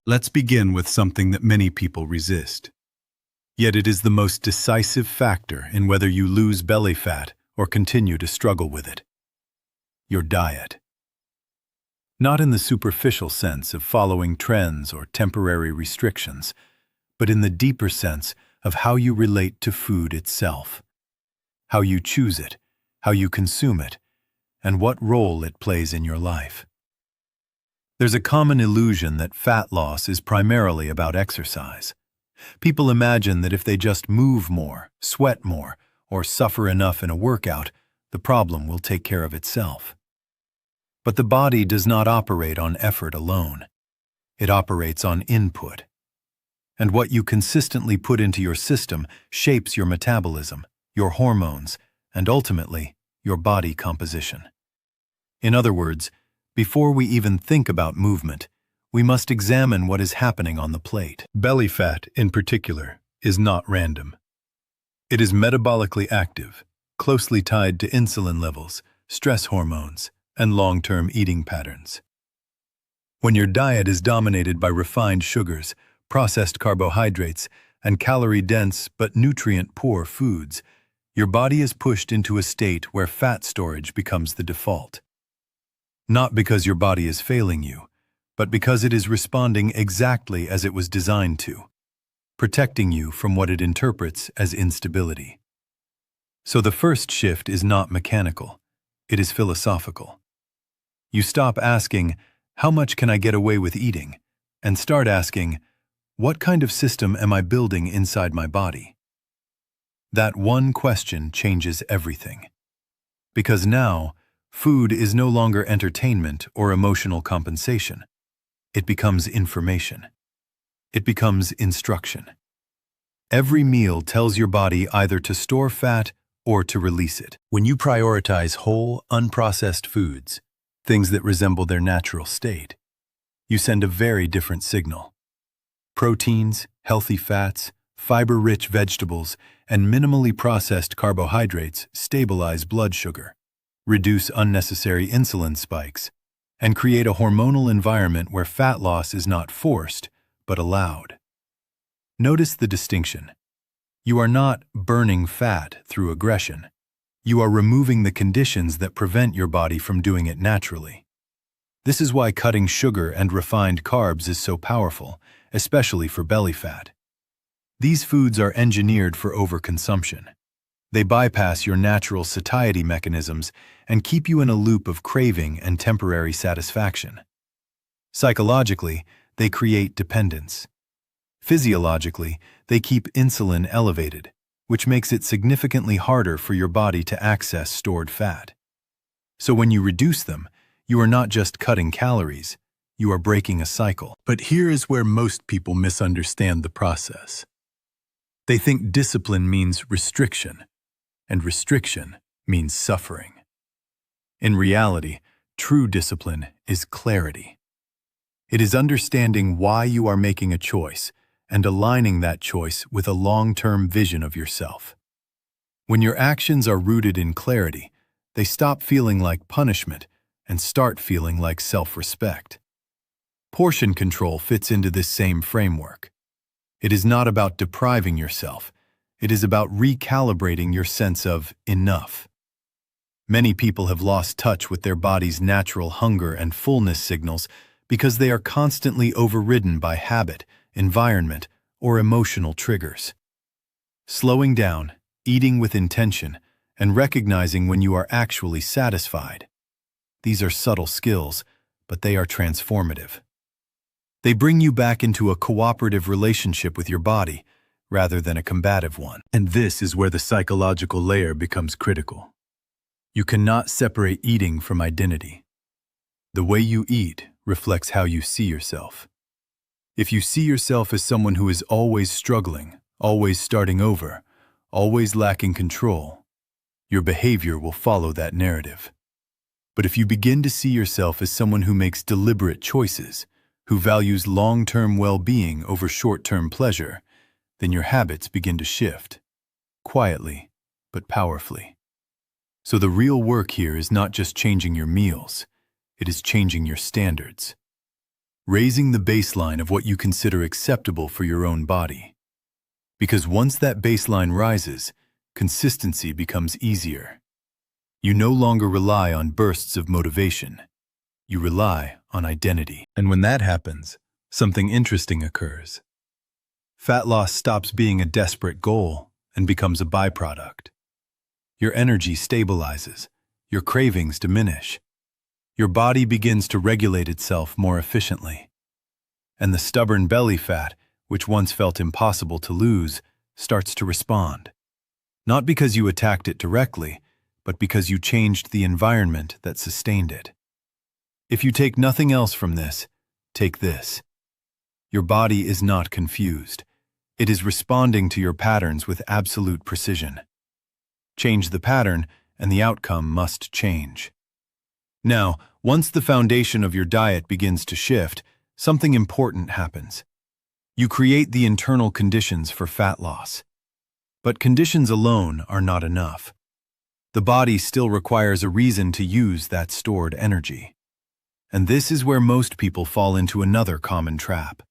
Let's begin with something that many people resist. Yet it is the most decisive factor in whether you lose belly fat or continue to struggle with it. Your diet. Not in the superficial sense of following trends or temporary restrictions, but in the deeper sense of how you relate to food itself. How you choose it, how you consume it, and what role it plays in your life. There's a common illusion that fat loss is primarily about exercise. People imagine that if they just move more, sweat more, or suffer enough in a workout, the problem will take care of itself. But the body does not operate on effort alone. It operates on input. And what you consistently put into your system shapes your metabolism, your hormones, and ultimately, your body composition. In other words, before we even think about movement, we must examine what is happening on the plate. Belly fat, in particular, is not random. It is metabolically active, closely tied to insulin levels, stress hormones, and long-term eating patterns. When your diet is dominated by refined sugars, processed carbohydrates, and calorie-dense but nutrient-poor foods, your body is pushed into a state where fat storage becomes the default. Not because your body is failing you, but because it is responding exactly as it was designed to, protecting you from what it interprets as instability. So the first shift is not mechanical, it is philosophical. You stop asking, how much can I get away with eating? And start asking, what kind of system am I building inside my body? That one question changes everything. Because now, food is no longer entertainment or emotional compensation. It becomes information. It becomes instruction. Every meal tells your body either to store fat or to release it. When you prioritize whole, unprocessed foods, things that resemble their natural state, you send a very different signal. Proteins, healthy fats, fiber-rich vegetables, and minimally processed carbohydrates stabilize blood sugar, reduce unnecessary insulin spikes, and create a hormonal environment where fat loss is not forced, but allowed. Notice the distinction. You are not burning fat through aggression. You are removing the conditions that prevent your body from doing it naturally. This is why cutting sugar and refined carbs is so powerful, especially for belly fat. These foods are engineered for overconsumption. They bypass your natural satiety mechanisms and keep you in a loop of craving and temporary satisfaction. Psychologically, they create dependence. Physiologically, they keep insulin elevated, which makes it significantly harder for your body to access stored fat. So when you reduce them, you are not just cutting calories, you are breaking a cycle. But here is where most people misunderstand the process. They think discipline means restriction, and restriction means suffering. In reality, true discipline is clarity. It is understanding why you are making a choice and aligning that choice with a long-term vision of yourself. When your actions are rooted in clarity, they stop feeling like punishment and start feeling like self-respect. Portion control fits into this same framework. It is not about depriving yourself. It is about recalibrating your sense of enough. Many people have lost touch with their body's natural hunger and fullness signals because they are constantly overridden by habit, environment, or emotional triggers. Slowing down, eating with intention, and recognizing when you are actually satisfied. These are subtle skills, but they are transformative. They bring you back into a cooperative relationship with your body, rather than a combative one. And this is where the psychological layer becomes critical. You cannot separate eating from identity. The way you eat reflects how you see yourself. If you see yourself as someone who is always struggling, always starting over, always lacking control, your behavior will follow that narrative. But if you begin to see yourself as someone who makes deliberate choices, who values long-term well-being over short-term pleasure, then your habits begin to shift, quietly but powerfully. So the real work here is not just changing your meals, it is changing your standards. raising the baseline of what you consider acceptable for your own body. Because once that baseline rises, consistency becomes easier. You no longer rely on bursts of motivation. You rely on identity. And when that happens, something interesting occurs. Fat loss stops being a desperate goal and becomes a byproduct. Your energy stabilizes. Your cravings diminish. Your body begins to regulate itself more efficiently. And the stubborn belly fat, which once felt impossible to lose, starts to respond. Not because you attacked it directly, but because you changed the environment that sustained it. If you take nothing else from this, take this. Your body is not confused. It is responding to your patterns with absolute precision. Change the pattern, and the outcome must change. Now, once the foundation of your diet begins to shift, something important happens. You create the internal conditions for fat loss. But conditions alone are not enough. The body still requires a reason to use that stored energy. And this is where most people fall into another common trap.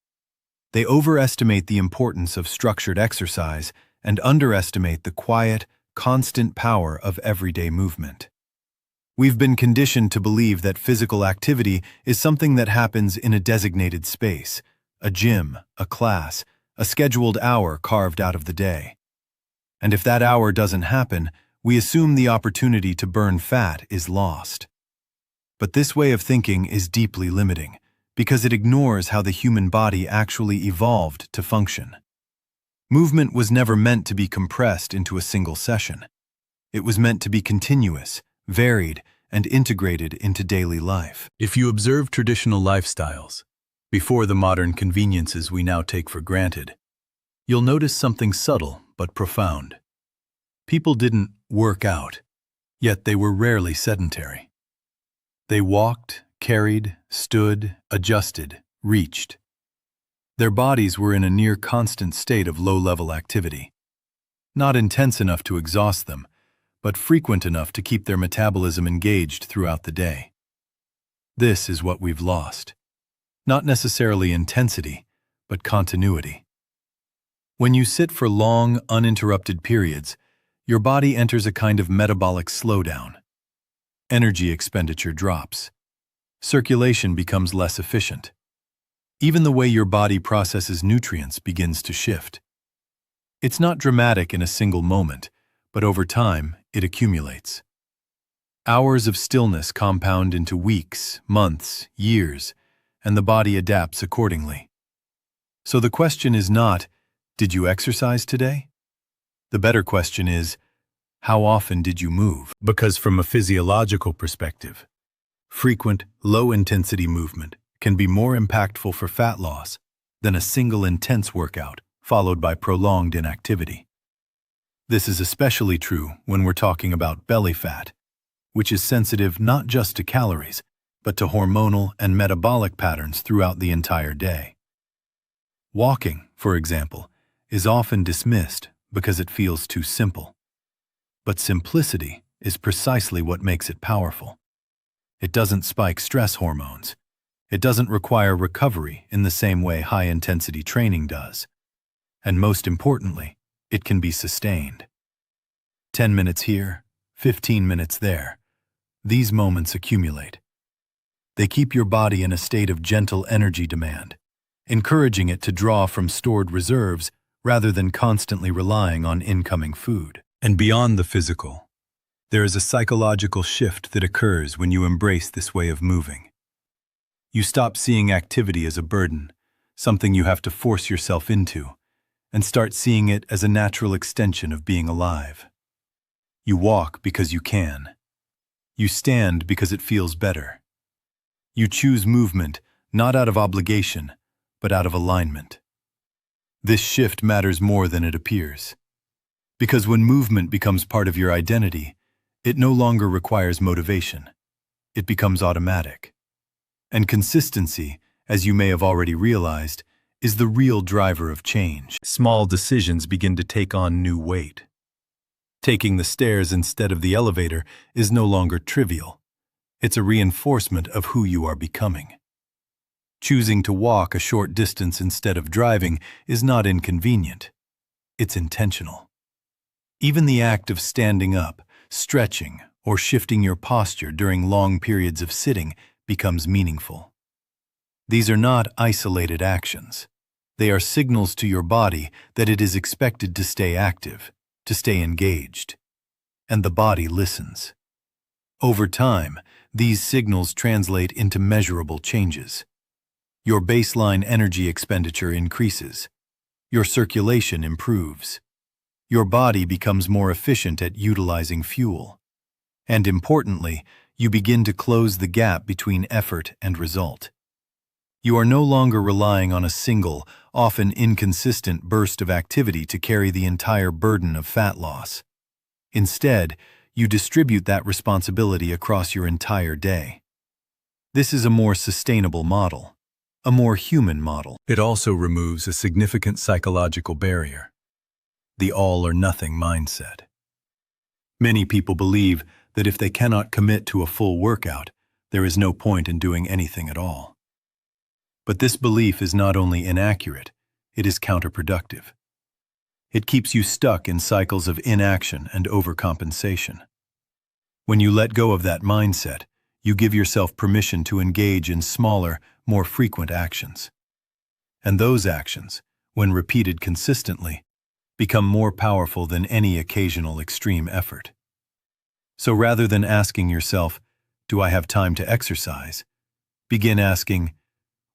They overestimate the importance of structured exercise and underestimate the quiet, constant power of everyday movement. We've been conditioned to believe that physical activity is something that happens in a designated space, a gym, a class, a scheduled hour carved out of the day. And if that hour doesn't happen, we assume the opportunity to burn fat is lost. But this way of thinking is deeply limiting, because it ignores how the human body actually evolved to function. Movement was never meant to be compressed into a single session. It was meant to be continuous, varied, and integrated into daily life. If you observe traditional lifestyles, before the modern conveniences we now take for granted, you'll notice something subtle but profound. People didn't work out, yet they were rarely sedentary. They walked, carried, stood, adjusted, reached. Their bodies were in a near constant state of low-level activity, not intense enough to exhaust them, but frequent enough to keep their metabolism engaged throughout the day. This is what we've lost. Not necessarily intensity, but continuity. When you sit for long, uninterrupted periods, your body enters a kind of metabolic slowdown. Energy expenditure drops. Circulation becomes less efficient. Even the way your body processes nutrients begins to shift. It's not dramatic in a single moment, but over time, it accumulates. Hours of stillness compound into weeks, months, years, and the body adapts accordingly. So the question is not, did you exercise today? The better question is, how often did you move? Because from a physiological perspective, frequent, low-intensity movement can be more impactful for fat loss than a single intense workout followed by prolonged inactivity. This is especially true when we're talking about belly fat, which is sensitive not just to calories, but to hormonal and metabolic patterns throughout the entire day. Walking, for example, is often dismissed because it feels too simple. But simplicity is precisely what makes it powerful. It doesn't spike stress hormones. It doesn't require recovery in the same way high-intensity training does. And most importantly, it can be sustained. 10 minutes here, 15 minutes there. These moments accumulate. They keep your body in a state of gentle energy demand, encouraging it to draw from stored reserves rather than constantly relying on incoming food. And beyond the physical, there is a psychological shift that occurs when you embrace this way of moving. You stop seeing activity as a burden, something you have to force yourself into, and start seeing it as a natural extension of being alive. You walk because you can. You stand because it feels better. You choose movement not out of obligation, but out of alignment. This shift matters more than it appears. Because when movement becomes part of your identity, it no longer requires motivation. It becomes automatic. And consistency, as you may have already realized, is the real driver of change. Small decisions begin to take on new weight. Taking the stairs instead of the elevator is no longer trivial. It's a reinforcement of who you are becoming. Choosing to walk a short distance instead of driving is not inconvenient. It's intentional. Even the act of standing up, stretching, or shifting your posture during long periods of sitting becomes meaningful. These are not isolated actions. They are signals to your body that it is expected to stay active, to stay engaged. And the body listens. Over time, these signals translate into measurable changes. Your baseline energy expenditure increases. Your circulation improves. Your body becomes more efficient at utilizing fuel. And importantly, you begin to close the gap between effort and result. You are no longer relying on a single, often inconsistent burst of activity to carry the entire burden of fat loss. Instead, you distribute that responsibility across your entire day. This is a more sustainable model, a more human model. It also removes a significant psychological barrier, the all-or-nothing mindset. Many people believe that if they cannot commit to a full workout, there is no point in doing anything at all. But this belief is not only inaccurate, it is counterproductive. It keeps you stuck in cycles of inaction and overcompensation. When you let go of that mindset, you give yourself permission to engage in smaller, more frequent actions. And those actions, when repeated consistently, become more powerful than any occasional extreme effort. So rather than asking yourself, "Do I have time to exercise?" begin asking,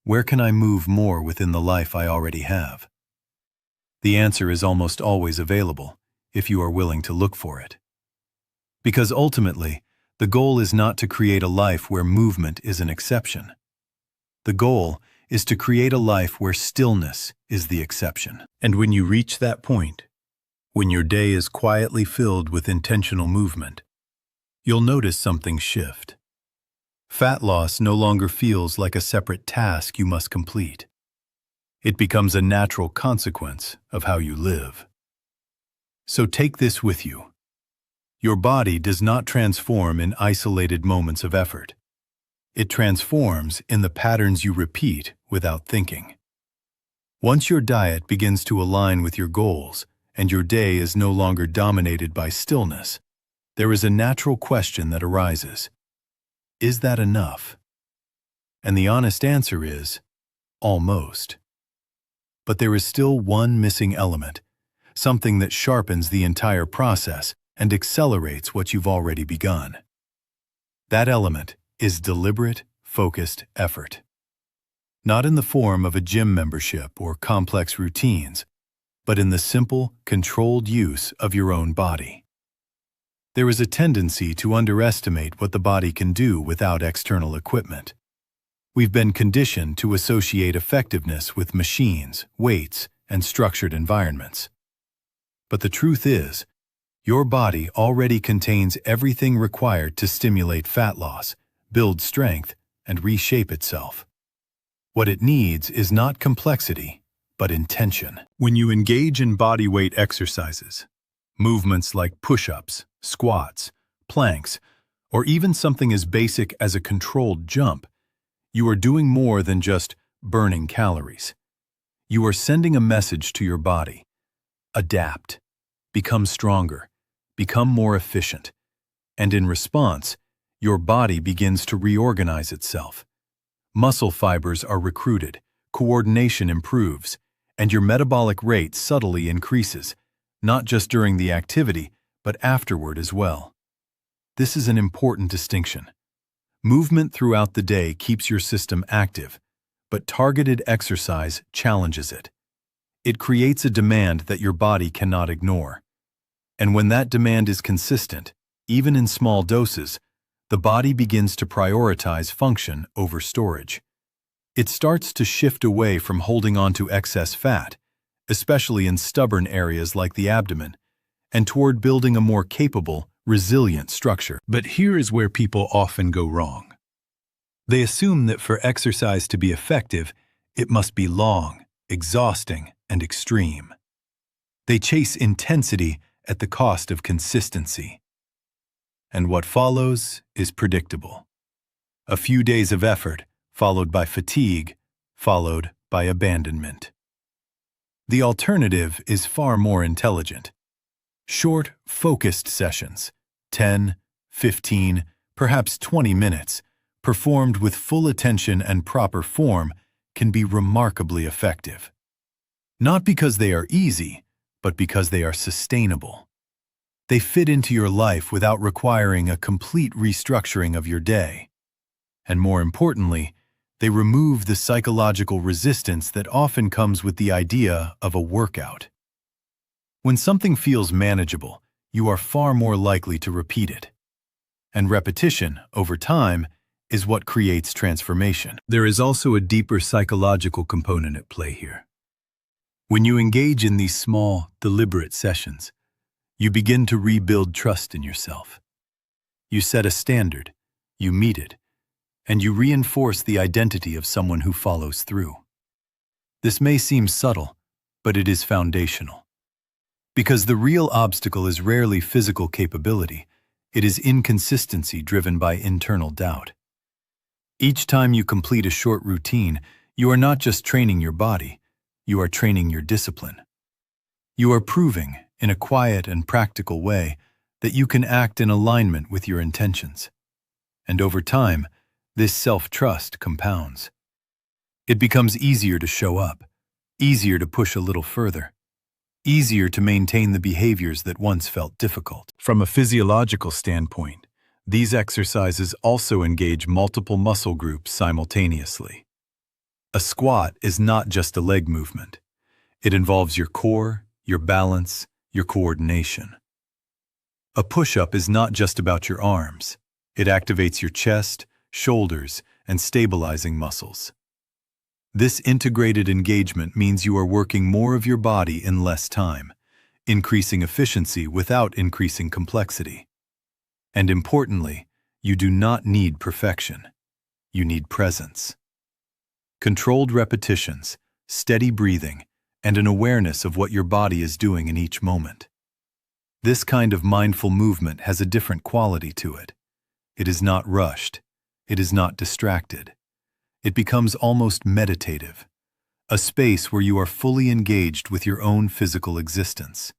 "Where can I move more within the life I already have?" The answer is almost always available, if you are willing to look for it. Because ultimately, the goal is not to create a life where movement is an exception. The goal is to create a life where stillness is the exception. And when you reach that point, when your day is quietly filled with intentional movement, you'll notice something shift. Fat loss no longer feels like a separate task you must complete. It becomes a natural consequence of how you live. So take this with you. Your body does not transform in isolated moments of effort. It transforms in the patterns you repeat without thinking. Once your diet begins to align with your goals and your day is no longer dominated by stillness, there is a natural question that arises. Is that enough? And the honest answer is, almost. But there is still one missing element, something that sharpens the entire process and accelerates what you've already begun. That element is deliberate, focused effort. Not in the form of a gym membership or complex routines, but in the simple, controlled use of your own body. There is a tendency to underestimate what the body can do without external equipment. We've been conditioned to associate effectiveness with machines, weights, and structured environments. But the truth is, your body already contains everything required to stimulate fat loss, build strength, and reshape itself. What it needs is not complexity, but intention. When you engage in bodyweight exercises, movements like push-ups, squats, planks, or even something as basic as a controlled jump, you are doing more than just burning calories. You are sending a message to your body. Adapt, become stronger, become more efficient. And in response, your body begins to reorganize itself. Muscle fibers are recruited, coordination improves, and your metabolic rate subtly increases, not just during the activity, but afterward as well. This is an important distinction. Movement throughout the day keeps your system active, but targeted exercise challenges it. It creates a demand that your body cannot ignore. And when that demand is consistent, even in small doses, the body begins to prioritize function over storage. It starts to shift away from holding on to excess fat, especially in stubborn areas like the abdomen, and toward building a more capable, resilient structure. But here is where people often go wrong. They assume that for exercise to be effective, it must be long, exhausting, and extreme. They chase intensity at the cost of consistency. And what follows is predictable. A few days of effort, followed by fatigue, followed by abandonment. The alternative is far more intelligent. Short, focused sessions, 10, 15, perhaps 20 minutes, performed with full attention and proper form, can be remarkably effective. Not because they are easy, but because they are sustainable. They fit into your life without requiring a complete restructuring of your day. And more importantly, they remove the psychological resistance that often comes with the idea of a workout. When something feels manageable, you are far more likely to repeat it. And repetition, over time, is what creates transformation. There is also a deeper psychological component at play here. When you engage in these small, deliberate sessions, you begin to rebuild trust in yourself. You set a standard, you meet it, and you reinforce the identity of someone who follows through. This may seem subtle, but it is foundational. Because the real obstacle is rarely physical capability, it is inconsistency driven by internal doubt. Each time you complete a short routine, you are not just training your body, you are training your discipline. You are proving, in a quiet and practical way, that you can act in alignment with your intentions. And over time, this self-trust compounds. It becomes easier to show up, easier to push a little further, easier to maintain the behaviors that once felt difficult. From a physiological standpoint, these exercises also engage multiple muscle groups simultaneously. A squat is not just a leg movement. It involves your core, your balance, your coordination. A push-up is not just about your arms. It activates your chest, shoulders, and stabilizing muscles. This integrated engagement means you are working more of your body in less time, increasing efficiency without increasing complexity. And importantly, you do not need perfection. You need presence. Controlled repetitions, steady breathing, and an awareness of what your body is doing in each moment. This kind of mindful movement has a different quality to it. It is not rushed. It is not distracted. It becomes almost meditative, a space where you are fully engaged with your own physical existence.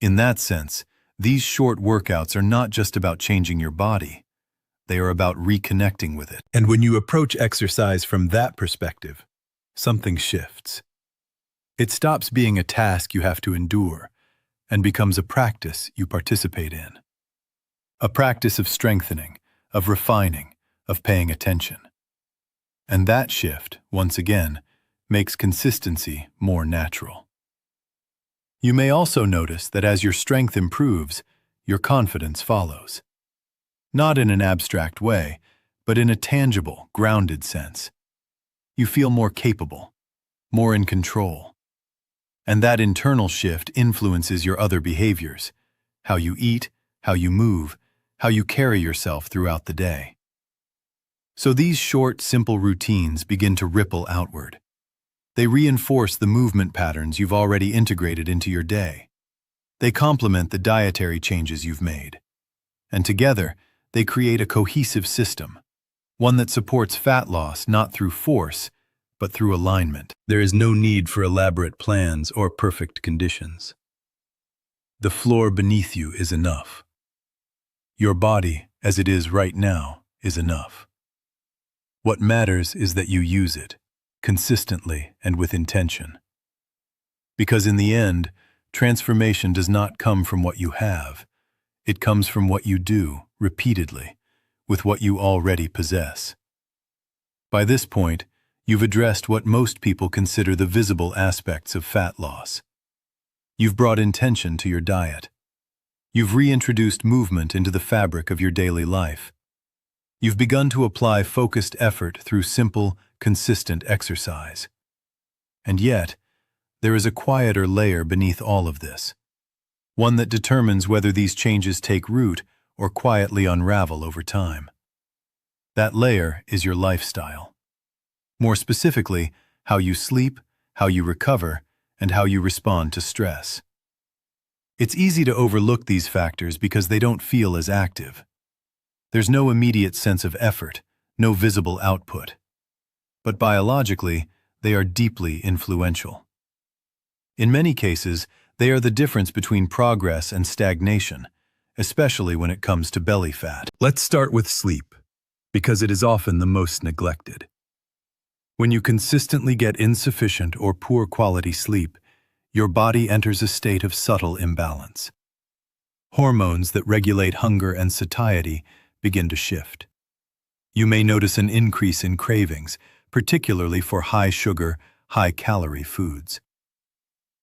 In that sense, these short workouts are not just about changing your body. They are about reconnecting with it. And when you approach exercise from that perspective, something shifts. It stops being a task you have to endure and becomes a practice you participate in. A practice of strengthening, of refining, of paying attention. And that shift, once again, makes consistency more natural. You may also notice that as your strength improves, your confidence follows. Not in an abstract way, but in a tangible, grounded sense. You feel more capable, more in control. And that internal shift influences your other behaviors, how you eat, how you move, how you carry yourself throughout the day. So these short, simple routines begin to ripple outward. They reinforce the movement patterns you've already integrated into your day. They complement the dietary changes you've made. And together, they create a cohesive system, one that supports fat loss not through force, but through alignment. There is no need for elaborate plans or perfect conditions. The floor beneath you is enough. Your body, as it is right now, is enough. What matters is that you use it, consistently and with intention. Because in the end, transformation does not come from what you have. It comes from what you do, repeatedly, with what you already possess. By this point, you've addressed what most people consider the visible aspects of fat loss. You've brought intention to your diet. You've reintroduced movement into the fabric of your daily life. You've begun to apply focused effort through simple, consistent exercise. And yet, there is a quieter layer beneath all of this, one that determines whether these changes take root or quietly unravel over time. That layer is your lifestyle. More specifically, how you sleep, how you recover, and how you respond to stress. It's easy to overlook these factors because they don't feel as active. There's no immediate sense of effort, no visible output. But biologically, they are deeply influential. In many cases, they are the difference between progress and stagnation, especially when it comes to belly fat. Let's start with sleep, because it is often the most neglected. When you consistently get insufficient or poor quality sleep, your body enters a state of subtle imbalance. Hormones that regulate hunger and satiety begin to shift. You may notice an increase in cravings, particularly for high-sugar, high-calorie foods.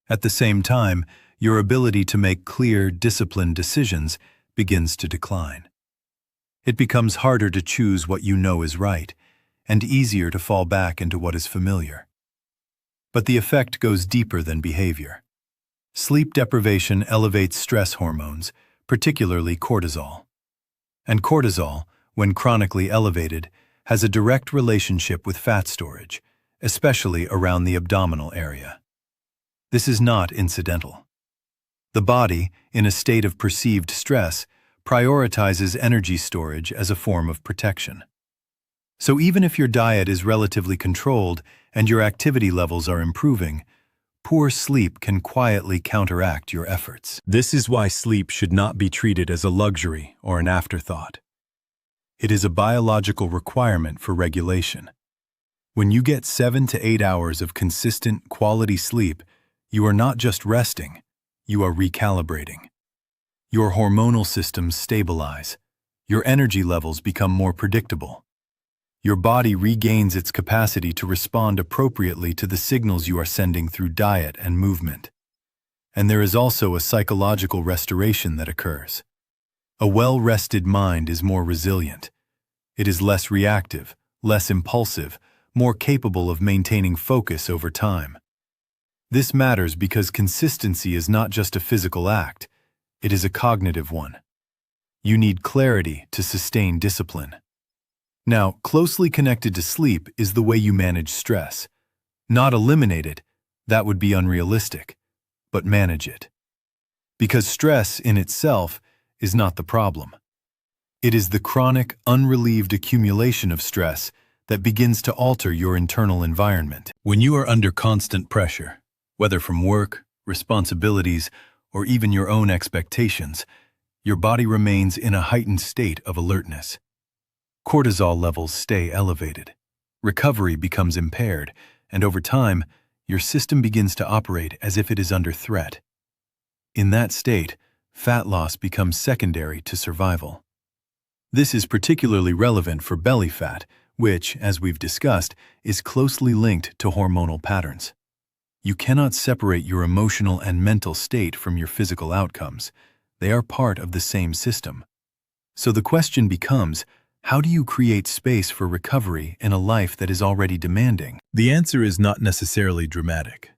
At the same time, your ability to make clear, disciplined decisions begins to decline. It becomes harder to choose what you know is right, and easier to fall back into what is familiar. But the effect goes deeper than behavior. Sleep deprivation elevates stress hormones, particularly cortisol. And cortisol, when chronically elevated, has a direct relationship with fat storage, especially around the abdominal area. This is not incidental. The body, in a state of perceived stress, prioritizes energy storage as a form of protection. So even if your diet is relatively controlled and your activity levels are improving, poor sleep can quietly counteract your efforts. This is why sleep should not be treated as a luxury or an afterthought. It is a biological requirement for regulation. When you get 7 to 8 hours of consistent, quality sleep, you are not just resting, you are recalibrating. Your hormonal systems stabilize. Your energy levels become more predictable. Your body regains its capacity to respond appropriately to the signals you are sending through diet and movement. And there is also a psychological restoration that occurs. A well-rested mind is more resilient. It is less reactive, less impulsive, more capable of maintaining focus over time. This matters because consistency is not just a physical act, it is a cognitive one. You need clarity to sustain discipline. Now, closely connected to sleep is the way you manage stress. Not eliminate it, that would be unrealistic, but manage it. Because stress in itself is not the problem. It is the chronic, unrelieved accumulation of stress that begins to alter your internal environment. When you are under constant pressure, whether from work, responsibilities, or even your own expectations, your body remains in a heightened state of alertness. Cortisol levels stay elevated. Recovery becomes impaired, and over time, your system begins to operate as if it is under threat. In that state, fat loss becomes secondary to survival. This is particularly relevant for belly fat, which, as we've discussed, is closely linked to hormonal patterns. You cannot separate your emotional and mental state from your physical outcomes. They are part of the same system. So the question becomes, how do you create space for recovery in a life that is already demanding? The answer is not necessarily dramatic.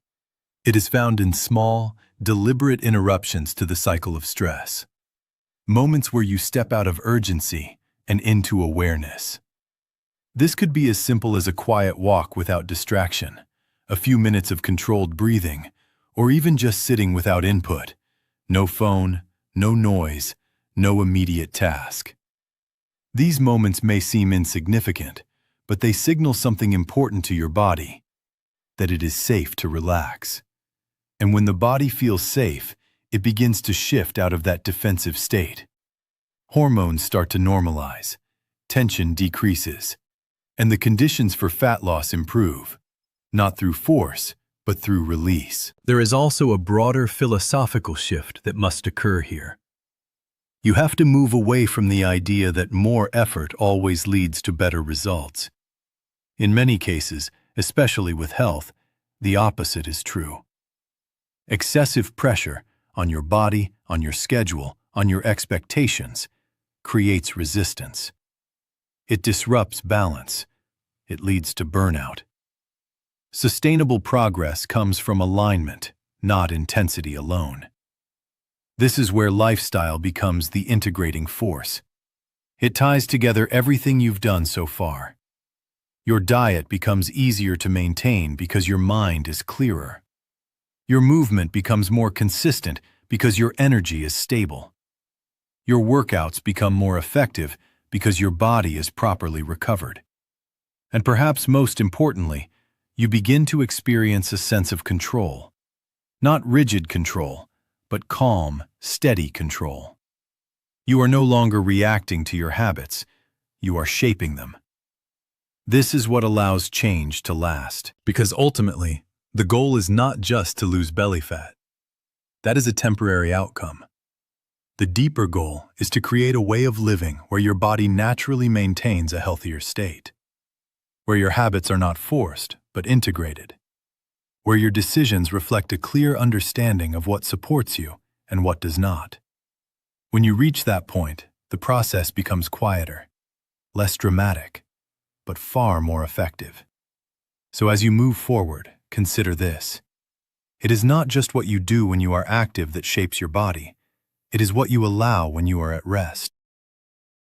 It is found in small, deliberate interruptions to the cycle of stress. Moments where you step out of urgency and into awareness. This could be as simple as a quiet walk without distraction, a few minutes of controlled breathing, or even just sitting without input. No phone, no noise, no immediate task. These moments may seem insignificant, but they signal something important to your body, that it is safe to relax. And when the body feels safe, it begins to shift out of that defensive state. Hormones start to normalize, tension decreases, and the conditions for fat loss improve, not through force, but through release. There is also a broader philosophical shift that must occur here. You have to move away from the idea that more effort always leads to better results. In many cases, especially with health, the opposite is true. Excessive pressure on your body, on your schedule, on your expectations, creates resistance. It disrupts balance. It leads to burnout. Sustainable progress comes from alignment, not intensity alone. This is where lifestyle becomes the integrating force. It ties together everything you've done so far. Your diet becomes easier to maintain because your mind is clearer. Your movement becomes more consistent because your energy is stable. Your workouts become more effective because your body is properly recovered. And perhaps most importantly, you begin to experience a sense of control. Not rigid control, but calm, steady control. You are no longer reacting to your habits, you are shaping them. This is what allows change to last. Because ultimately, the goal is not just to lose belly fat. That is a temporary outcome. The deeper goal is to create a way of living where your body naturally maintains a healthier state. Where your habits are not forced, but integrated. Where your decisions reflect a clear understanding of what supports you and what does not. When you reach that point, the process becomes quieter, less dramatic, but far more effective. So as you move forward, consider this. It is not just what you do when you are active that shapes your body. It is what you allow when you are at rest.